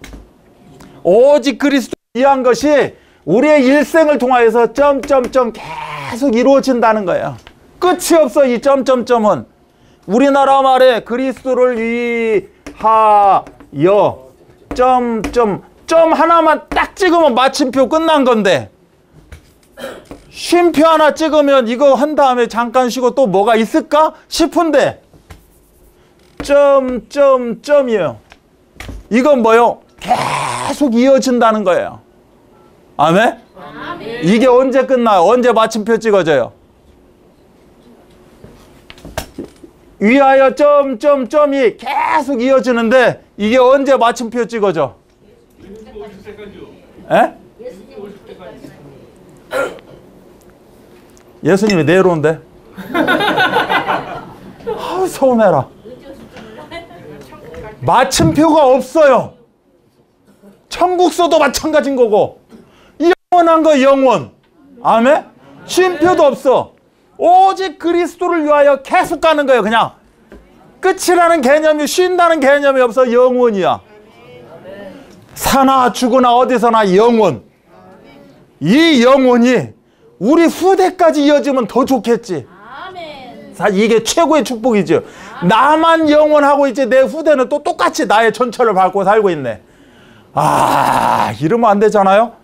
오직 그리스도를 위한 것이 우리의 일생을 통하여서 계속 이루어진다는 거예요. 끝이 없어. 이 점은 우리나라 말에 그리스도를 위하여 점 하나만 딱 찍으면 마침표 끝난 건데, 쉼표 하나 찍으면 이거 한 다음에 잠깐 쉬고 또 뭐가 있을까 싶은데 점이에요. 이건 뭐요? 계속 이어진다는 거예요. 아멘? 이게 언제 끝나요? 언제 마침표 찍어져요? 위하여 점이 계속 이어지는데 이게 언제 마침표 찍어져? 에? 예수님이 내려온대. 아, 서운해라. 마침표가 없어요. 천국서도 마찬가지인 거고, 영원한 거 영원. 아멘? 쉼표도 없어. 오직 그리스도를 위하여 계속 가는 거예요. 그냥 끝이라는 개념이, 쉰다는 개념이 없어. 영원이야. 사나 죽으나 어디서나 영원. 이 영혼이 우리 후대까지 이어지면 더 좋겠지. 사실 이게 최고의 축복이죠. 나만 영원하고 이제 내 후대는 또 똑같이 나의 전철을 밟고 살고 있네. 아, 이러면 안 되잖아요.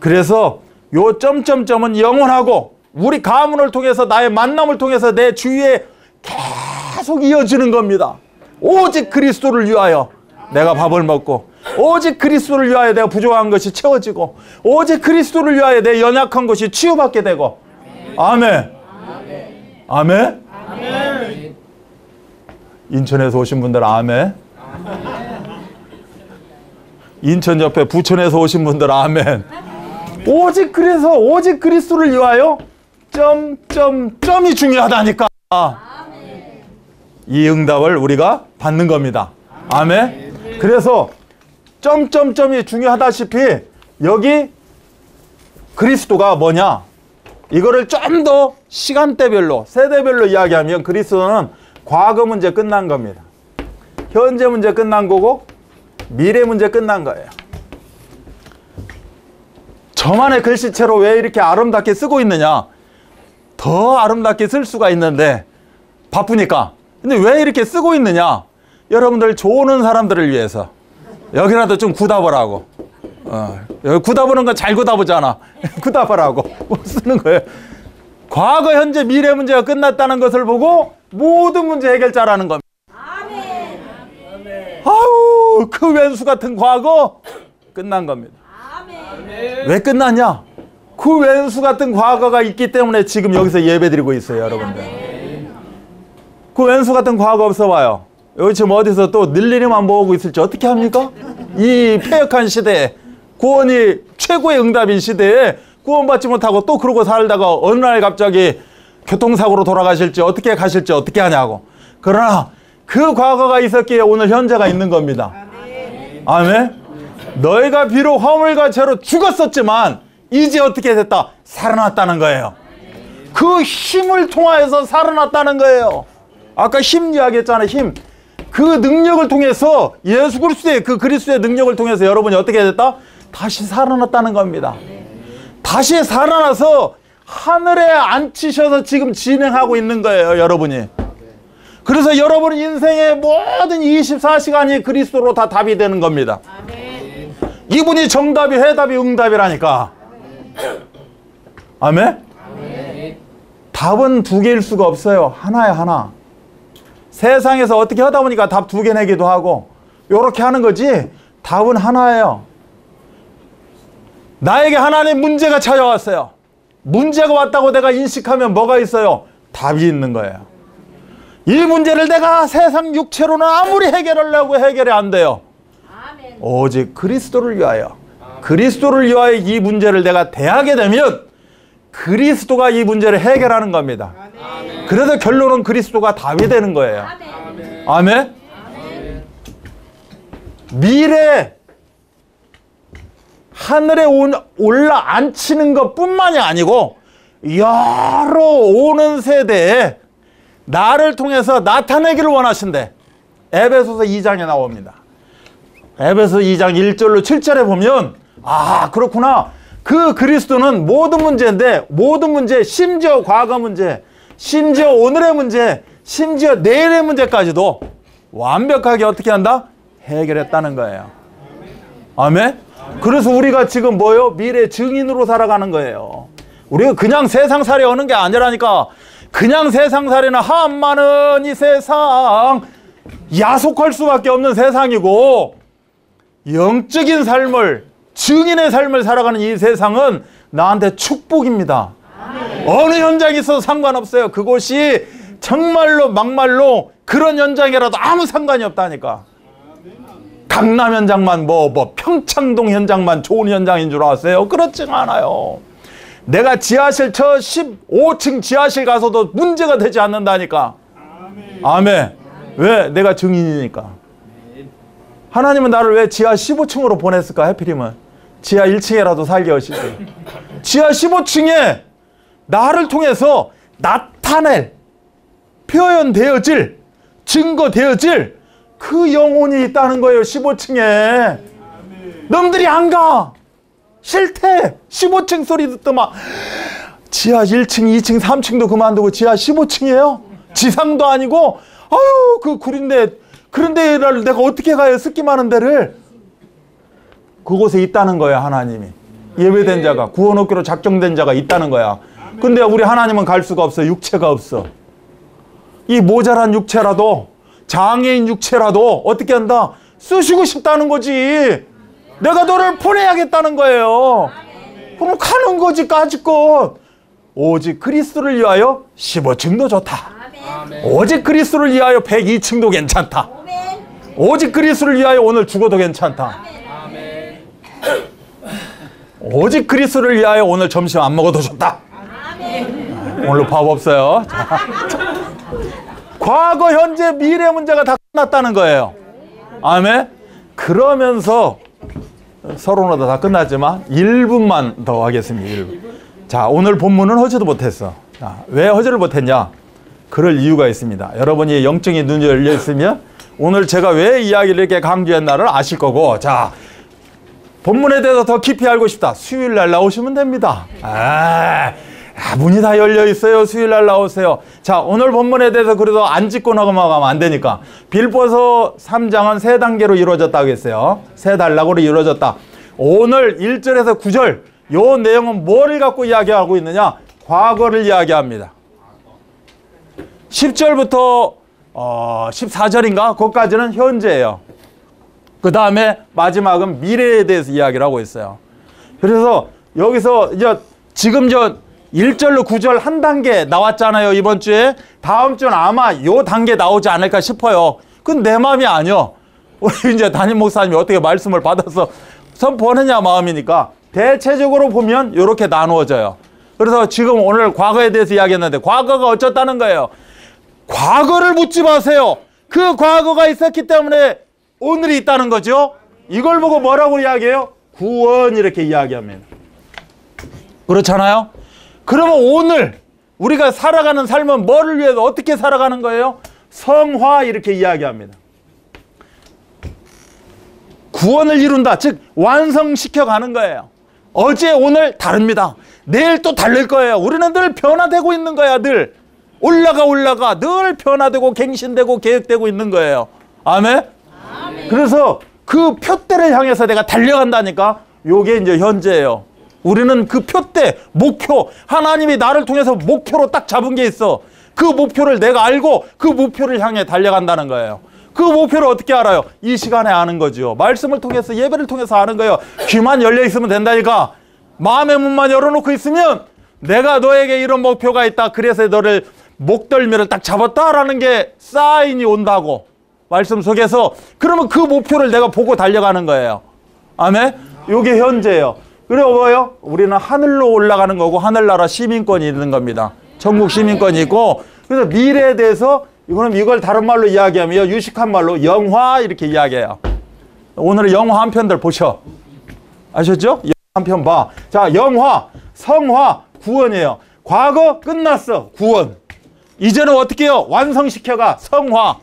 그래서 요 점은 영원하고 우리 가문을 통해서, 나의 만남을 통해서 내 주위에 계속 이어지는 겁니다. 오직 그리스도를 위하여 내가 밥을 먹고, 오직 그리스도를 위하여 내가 부족한 것이 채워지고, 오직 그리스도를 위하여 내 연약한 것이 치유받게 되고. 아멘. 아멘. 인천에서 오신 분들 아멘. 인천 옆에 부천에서 오신 분들 아멘. 오직 그리스도를 위하여 점이 중요하다니까. 이 응답을 우리가 받는 겁니다. 아멘. 그래서 점이 중요하다시피 여기 그리스도가 뭐냐, 이거를 좀 더 시간대별로, 세대별로 이야기하면 그리스도는 과거 문제 끝난 겁니다. 현재 문제 끝난 거고 미래 문제 끝난 거예요. 저만의 글씨체로 왜 이렇게 아름답게 쓰고 있느냐? 더 아름답게 쓸 수가 있는데 바쁘니까. 근데 왜 이렇게 쓰고 있느냐? 여러분들 좋은 사람들을 위해서. 여기라도 좀 굳어보라고. 여기 굳어보는 건 잘 굳어보잖아. 굳어보라고 쓰는 거예요. 과거, 현재, 미래 문제가 끝났다는 것을 보고 모든 문제 해결자라는 겁니다. 아멘. 아유, 그 왼수 같은 과거 끝난 겁니다. 아멘. 왜 끝났냐? 그 왼수 같은 과거가 있기 때문에 지금 여기서 예배드리고 있어요, 여러분들. 그 왼수 같은 과거 없어봐요. 여기 지금 어디서 또 늘리리만 모으고 있을지 어떻게 합니까? 이 폐역한 시대에, 구원이 최고의 응답인 시대에 구원받지 못하고 또 그러고 살다가 어느 날 갑자기 교통사고로 돌아가실지 어떻게 가실지 어떻게 하냐고. 그러나 그 과거가 있었기에 오늘 현재가 있는 겁니다. 아멘. 너희가 비록 허물과 죄로 죽었었지만 이제 어떻게 됐다? 살아났다는 거예요. 그 힘을 통하여서 살아났다는 거예요. 아까 힘 이야기했잖아요. 힘. 그 능력을 통해서, 예수 그리스도의 그 그리스도의 능력을 통해서 여러분이 어떻게 됐다? 다시 살아났다는 겁니다. 다시 살아나서 하늘에 앉히셔서 지금 진행하고 있는 거예요, 여러분이. 그래서 여러분 인생의 모든 24시간이 그리스도로 다 답이 되는 겁니다. 이분이 정답이, 해답이, 응답이라니까. 아멘? 답은 두 개일 수가 없어요. 하나야, 하나. 세상에서 어떻게 하다 보니까 답 두 개 내기도 하고 요렇게 하는 거지, 답은 하나예요. 나에게 하나님 문제가 찾아왔어요. 문제가 왔다고 내가 인식하면 뭐가 있어요? 답이 있는 거예요. 이 문제를 내가 세상 육체로는 아무리 해결하려고 해결이 안 돼요. 오직 그리스도를 위하여. 그리스도를 위하여 이 문제를 내가 대하게 되면 그리스도가 이 문제를 해결하는 겁니다. 그래서 결론은 그리스도가 답이 되는 거예요. 아멘. 미래 하늘에 올라 앉히는 것뿐만이 아니고 여러 오는 세대에 나를 통해서 나타내기를 원하신대. 에베소서 2장에 나옵니다. 에베소 2장 1절로 7절에 보면 아 그렇구나. 그 그리스도는 모든 문제인데 모든 문제, 심지어 과거 문제, 심지어 오늘의 문제, 심지어 내일의 문제까지도 완벽하게 어떻게 한다? 해결했다는 거예요. 아멘? 그래서 우리가 지금 뭐요? 미래 증인으로 살아가는 거예요. 우리가 그냥 세상살이 하는 게 아니라니까. 그냥 세상살이나 한많은 이 세상 야속할 수밖에 없는 세상이고 영적인 삶을 증인의 삶을 살아가는 이 세상은 나한테 축복입니다. 어느 현장에 있어도 상관없어요. 그곳이 정말로 막말로 그런 현장이라도 아무 상관이 없다니까. 강남 현장만 평창동 현장만 좋은 현장인 줄 아세요? 그렇지가 않아요. 내가 지하실 저 15층 지하실 가서도 문제가 되지 않는다니까. 아멘. 왜? 내가 증인이니까. 하나님은 나를 왜 지하 15층으로 보냈을까? 해필이면 지하 1층에라도 살게 하시고 지하 15층에 나를 통해서 나타낼, 표현되어질, 증거되어질 그 영혼이 있다는 거예요. 15층에. 놈들이 안 가. 싫대. 15층 소리 듣더만 지하 1층, 2층, 3층도 그만두고 지하 15층이에요? 지상도 아니고 아유 그 구린데 그런 데를 내가 어떻게 가요? 습기 많은 데를. 그곳에 있다는 거야. 하나님이 예배된 자가 구원 얻기로 작정된 자가 있다는 거야. 근데 우리 하나님은 갈 수가 없어. 육체가 없어. 이 모자란 육체라도 장애인 육체라도 어떻게 한다? 쓰시고 싶다는 거지. 내가 너를 보내야겠다는 거예요. 그럼 가는 거지 까짓것. 오직 그리스도를 위하여 15층도 좋다. 오직 그리스도를 위하여 102층도 괜찮다. 오직 그리스도를 위하여 오늘 죽어도 괜찮다. 오직 그리스도를 위하여 오늘 점심 안 먹어도 좋다. 오늘 밥 없어요. 과거, 현재, 미래 문제가 다 끝났다는 거예요. 아멘. 그러면서 서론으로 다 끝났지만 1분만 더 하겠습니다. 1분. 자, 오늘 본문은 허지도 못했어. 자, 왜 허지를 못했냐? 그럴 이유가 있습니다. 여러분이 영적인 눈이 열려 있으면 오늘 제가 왜 이야기를 이렇게 강조했나를 아실 거고, 자, 본문에 대해서 더 깊이 알고 싶다. 수요일 날 나오시면 됩니다. 문이 다 열려 있어요. 수요일 날 나오세요. 자, 오늘 본문에 대해서 그래도 안 짚고 넘어가면 안 되니까. 빌보서 3장은 세 단계로 이루어졌다고 했어요. 세 단락으로 이루어졌다. 오늘 1절에서 9절 요 내용은 뭐를 갖고 이야기하고 있느냐? 과거를 이야기합니다. 10절부터 14절인가? 거기까지는 현재예요. 그 다음에 마지막은 미래에 대해서 이야기를 하고 있어요. 그래서 여기서 이제 지금 1절로 9절 한 단계 나왔잖아요. 이번 주에. 다음 주는 아마 요 단계 나오지 않을까 싶어요. 그건 내 마음이 아니요. 우리 이제 담임 목사님이 어떻게 말씀을 받아서 선포하느냐 마음이니까 대체적으로 보면 이렇게 나누어져요. 그래서 지금 오늘 과거에 대해서 이야기했는데 과거가 어쩌다는 거예요. 과거를 묻지 마세요. 그 과거가 있었기 때문에 오늘이 있다는 거죠. 이걸 보고 뭐라고 이야기해요? 구원 이렇게 이야기합니다. 그렇잖아요. 그러면 오늘 우리가 살아가는 삶은 뭐를 위해서 어떻게 살아가는 거예요? 성화 이렇게 이야기합니다. 구원을 이룬다. 즉 완성시켜 가는 거예요. 어제 오늘 다릅니다. 내일 또 다를 거예요. 우리는 늘 변화되고 있는 거야. 늘 올라가 늘 변화되고 갱신되고 계획되고 있는 거예요. 아멘. 그래서 그 표대를 향해서 내가 달려간다니까. 요게 이제 현재예요. 우리는 그 표대, 목표, 하나님이 나를 통해서 목표로 딱 잡은 게 있어. 그 목표를 내가 알고 그 목표를 향해 달려간다는 거예요. 그 목표를 어떻게 알아요? 이 시간에 아는 거죠. 말씀을 통해서, 예배를 통해서 아는 거예요. 귀만 열려 있으면 된다니까. 마음의 문만 열어놓고 있으면 내가 너에게 이런 목표가 있다. 그래서 너를 목덜미를 딱 잡았다라는 게 사인이 온다고. 말씀 속에서. 그러면 그 목표를 내가 보고 달려가는 거예요. 아멘? 이게 현재예요. 그리고 뭐예요? 우리는 하늘로 올라가는 거고 하늘나라 시민권이 있는 겁니다. 천국 시민권이 있고, 그래서 미래에 대해서 이걸 다른 말로 이야기하면 유식한 말로 영화 이렇게 이야기해요. 오늘은 영화 한 편들 보셔. 아셨죠? 영화 한 편 봐. 자, 영화, 성화, 구원이에요. 과거 끝났어. 구원. 이제는 어떻게 해요? 완성시켜가. 성화.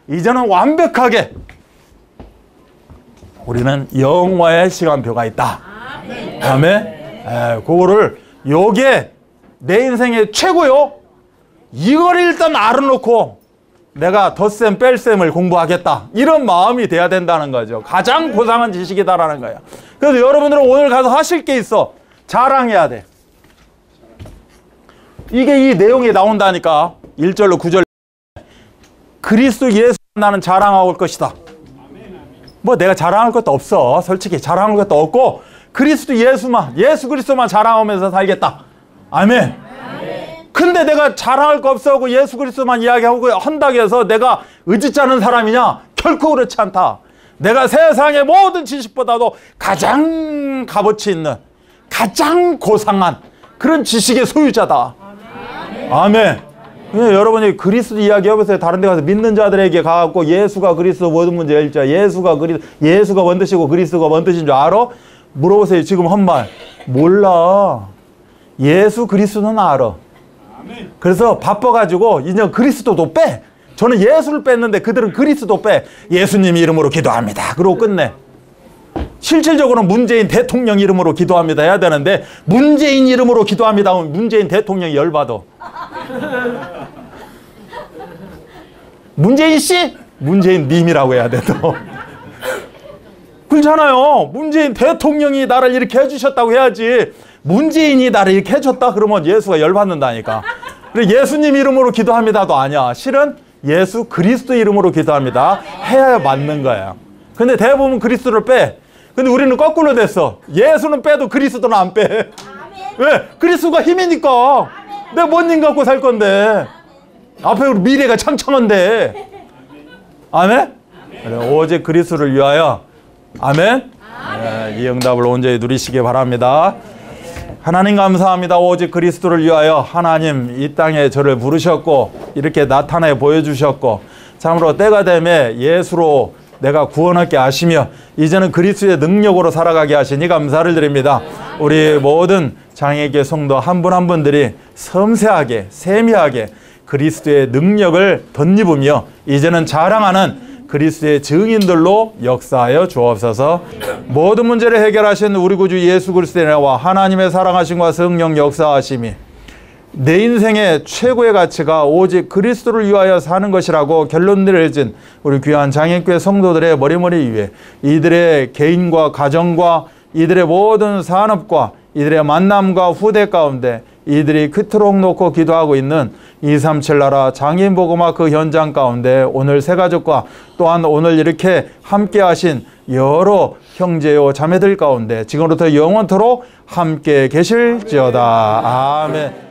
이제는 완벽하게. 우리는 영화의 시간표가 있다. 아멘. 그거를 요게 내 인생의 최고요. 이걸 일단 알아놓고 내가 덧셈 뺄셈을 공부하겠다. 이런 마음이 돼야 된다는 거죠. 가장 고상한 지식이다라는 거예요. 그래서 여러분들은 오늘 가서 하실 게 있어. 자랑해야 돼. 이게 이 내용에 나온다니까. 1절로 9절. 그리스도 예수 나는 자랑하고 올 것이다. 뭐 내가 자랑할 것도 없어. 솔직히 자랑할 것도 없고 그리스도 예수 그리스도만 자랑하면서 살겠다. 아멘. 근데 내가 자랑할 거 없어 예수 그리스도만 이야기하고 한다고 해서 내가 의지치 않은 사람이냐? 결코 그렇지 않다. 내가 세상의 모든 지식보다도 가장 값어치 있는, 가장 고상한 그런 지식의 소유자다. 아멘. 여러분이 그리스도 이야기해보세요. 다른 데 가서 믿는 자들에게 가갖고 예수가 그리스도 모든 문제의 일자, 예수가 원뜻이고 그리스도가 원뜻인 줄 알아? 물어보세요. 지금 한 말. 몰라. 예수 그리스도는 알아. 그래서 바빠가지고 이제 그리스도도 빼. 저는 예수를 뺐는데 그들은 그리스도 빼. 예수님 이름으로 기도합니다. 그러고 끝내. 실질적으로는 문재인 대통령 이름으로 기도합니다 해야 되는데 문재인 이름으로 기도합니다 하면 문재인 대통령이 열받아. 문재인 씨? 문재인 님이라고 해야 돼 또. 그렇잖아요. 문재인 대통령이 나를 이렇게 해주셨다고 해야지. 문재인이 나를 이렇게 해줬다 그러면 예수가 열받는다니까. 그래 예수님 이름으로 기도합니다도 아니야. 실은 예수 그리스도 이름으로 기도합니다 해야 맞는 거야. 근데 대부분 그리스도를 빼. 근데 우리는 거꾸로 됐어. 예수는 빼도 그리스도는 안 빼. 왜? 그리스도가 힘이니까. 내가 뭔 힘 갖고 살 건데. 앞에 우리 미래가 창창한데. 아멘? 그래, 오직 그리스도를 위하여. 아멘? 네, 이 응답을 온전히 누리시기 바랍니다. 하나님 감사합니다. 오직 그리스도를 위하여 하나님 이 땅에 저를 부르셨고 이렇게 나타내 보여주셨고 참으로 때가 되매 예수로 내가 구원하게 하시며 이제는 그리스도의 능력으로 살아가게 하시니 감사를 드립니다. 우리 모든 장애계 성도 한 분 한 분들이 섬세하게 세미하게 그리스도의 능력을 덧입으며 이제는 자랑하는 그리스도의 증인들로 역사하여 주옵소서. 모든 문제를 해결하신 우리 구주 예수 그리스도의 은혜와 하나님의 사랑하심과 성령 역사하심이 내 인생의 최고의 가치가 오직 그리스도를 위하여 사는 것이라고 결론 내려진 우리 귀한 장애교회 성도들의 머리머리 위에 이들의 개인과 가정과 이들의 모든 산업과 이들의 만남과 후대 가운데 이들이 그토록 놓고 기도하고 있는 237 나라 장애인 복음화 그 현장 가운데 오늘 새가족과 또한 오늘 이렇게 함께 하신 여러 형제요 자매들 가운데 지금부터 영원토록 함께 계실지어다. 아멘.